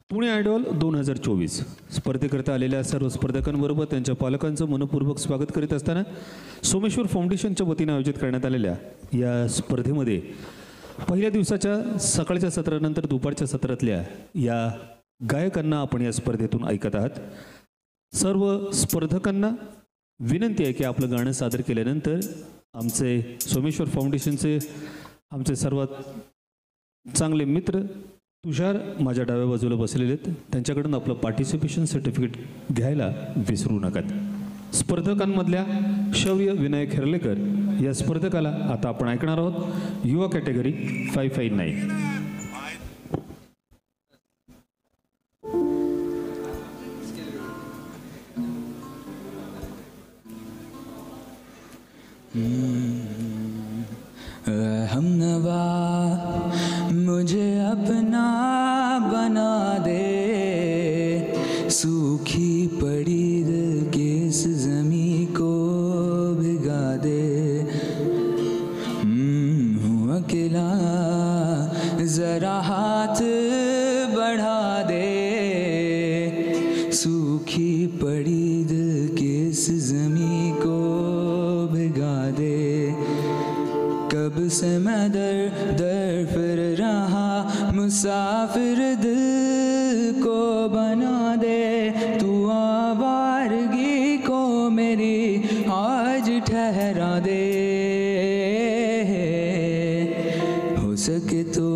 Pune idol 2024 स्पर्धेकरता आलेल्या सर्व स्पर्धकांबरोबर त्यांच्या पालकांचं मनपूर्वक स्वागत करीत असताना सोमेश्वर फाउंडेशनच्या वतीनं आयोजित करण्यात आलेल्या या स्पर्धेमध्ये पहिल्या दिवसाच्या सकाळच्या सत्रानंतर दुपारच्या सत्रातल्या या गायकांना आपण या स्पर्धेतून ऐकत आहात. सर्व स्पर्धकांना विनंती आहे की आपलं गाणं सादर केल्यानंतर आमचे सोमेश्वर फाउंडेशनचे आमचे सर्वात चांगले मित्र तुषार माझ्या डाव्या बाजूला बसलेले आहेत, त्यांच्याकडून आपलं पार्टिसिपेशन सर्टिफिकेट घ्यायला विसरू नका. स्पर्धकांमधल्या शौर्य विनायक हेर्लेकर या स्पर्धकाला आता आपण ऐकणार आहोत. युवा कॅटेगरी 559. हमनवा मुझे अपना बना दे, सूखी पड़ी दिल के इस ज़मीं को भिगा दे. हूँ अकेला ज़रा हाथ बढ़ा दे, सूखी पड़ी दिल के इस ज़मीं को भिगा दे. कब से मैं दर दर फिर रहा मुसाफिर, दिल को बना दे तू आवारगी को मेरी आज ठहरा दे. हो सके तो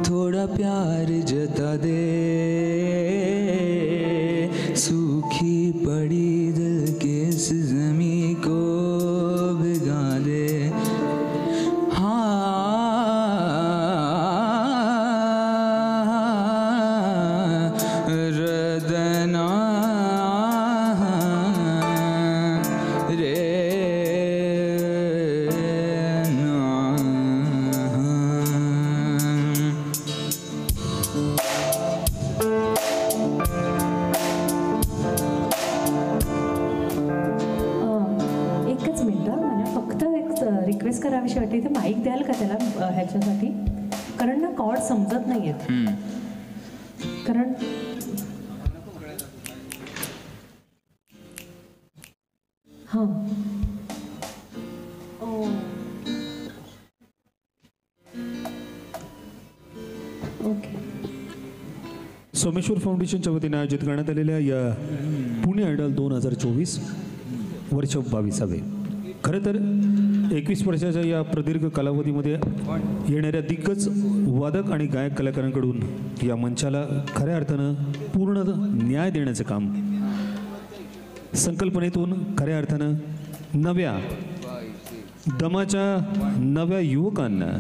थोड़ा प्यार जता दे, सूखी पड़ी दिल के इस ज़मीं को भिगा दे. रिक्वेस्ट करावीशी वाटते, इथे माईक द्याल का त्याला ह्याच्यासाठी, कारण ना कॉर्ड समजत नाही आहेत. कारण हां ओके. सोमेश्वर फाउंडेशनच्या वतीने आयोजित करण्यात आलेल्या या पुणे आयडॉल 2024 वर्ष 22वे. खरं तर 21 वर्षाच्या या प्रदीर्घ कालावधीमध्ये येणाऱ्या दिग्गज वादक आणि गायक कलाकारांकडून या मंचाला खऱ्या अर्थानं पूर्ण न्याय देण्याचं काम, संकल्पनेतून खऱ्या अर्थानं नव्या दमाच्या नव्या युवकांना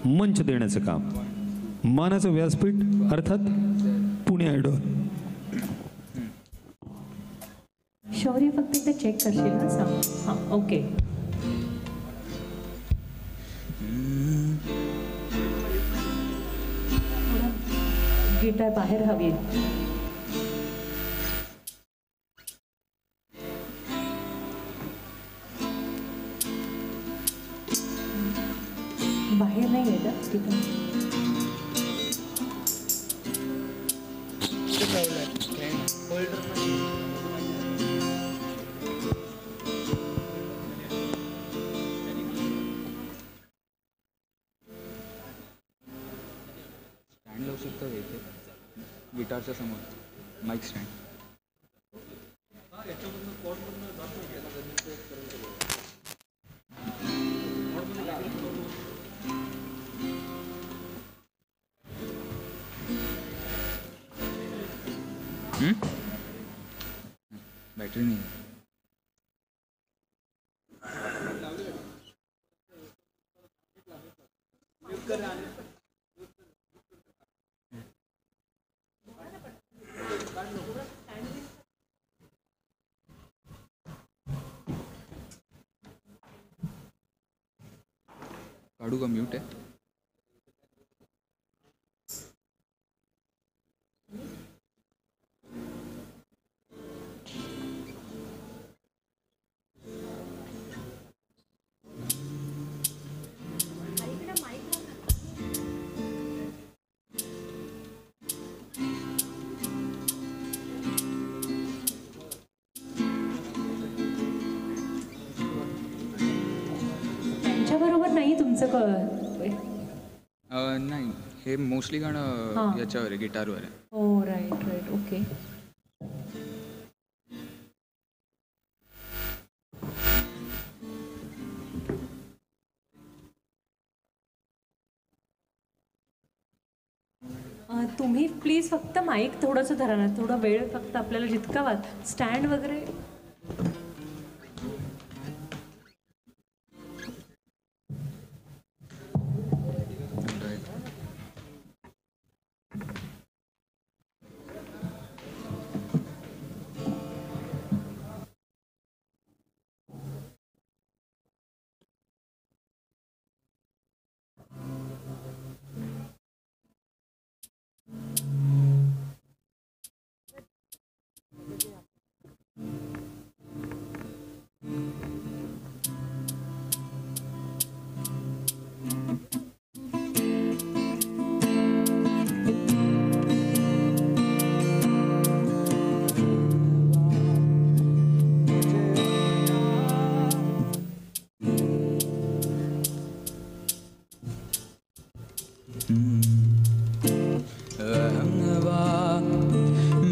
मंच देण्याचं काम, मानाचं व्यासपीठ अर्थात पुणे आयडॉल. शौर्य फक्त एकदा चेक करशील ना, सांग. हां ओके. गिटार बाहेर हवी. बाहेर नाही आहे का गिटार? स्टँड लावू शकतो इथे गिटारच्या समोर माईक स्टँड. बॅटरी नाही. काढू का? म्यूट आहे. नाही तुमचं नाही, हे मोस्टली गाणं हां. याच्यावर आहे, गिटारवर आहे. हो राईट राईट ओके. तुम्ही प्लीज फक्त माईक थोडंसं धरा ना, थोडा वेळ फक्त आपल्याला जितका स्टँड वगैरे.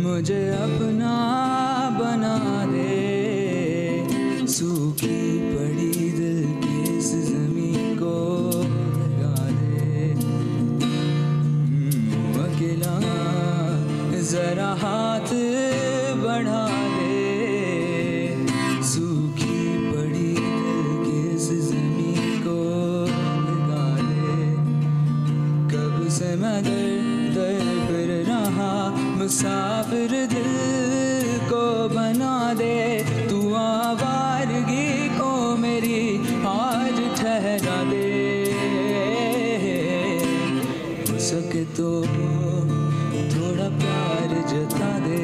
मुझे अपना बना दे, सूखी पड़ी दिल की इस ज़मीं को लगा दे, अकेला ज़रा हाथ बढ़ा दे, सूखी पड़ी दिल की इस ज़मीं को लगा दे, कब से मैं दर फिर रहा, मुसाफिर दिल को बना दे, तू आवारगी को मेरी आज ठहरा दे, हो सके तो थोड़ा प्यार जता दे,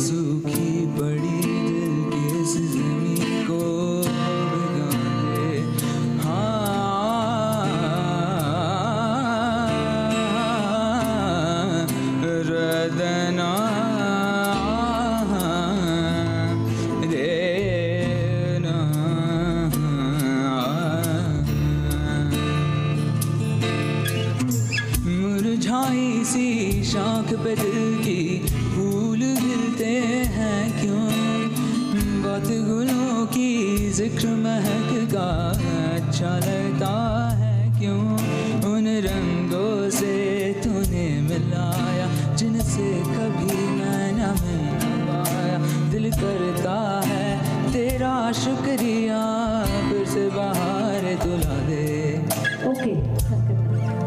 सूखी पड़ी दिल की इस ज़मीं को भिगा दे, रदना देना, मुरझाई सी शाख पे दिल की फूल खिलते हैं क्यों, बात गुलों की जिक्र महक का अच्छा लगता है क्यों, उन रंगों से तूने मिलाया जिनसे कभी मैं न मिल पाया, दिल करता है तेरा शुक्रिया, फिर से बाहर तुला दे. ओके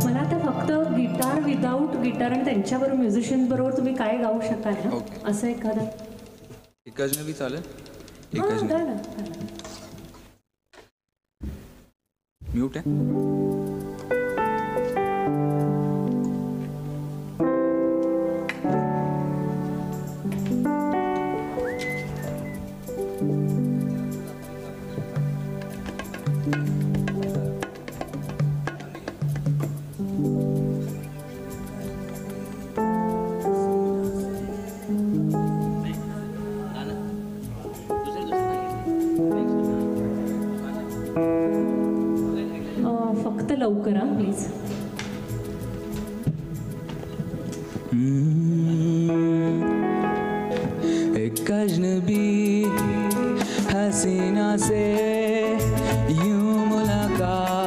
मला आता फक्त गिटार विदाऊट गिटार आणि त्यांच्याबरोबर म्युझिशियन्स बरोबर तुम्ही काय गाऊ शकाल ना ओके. असं एखादं. एक अजनबी चालेल, एक हां अजनबी. गा ना. म्यूट आहे. फक्त लवकर हां प्लीज. एक अजनबी हसीना से यूं मुलाकात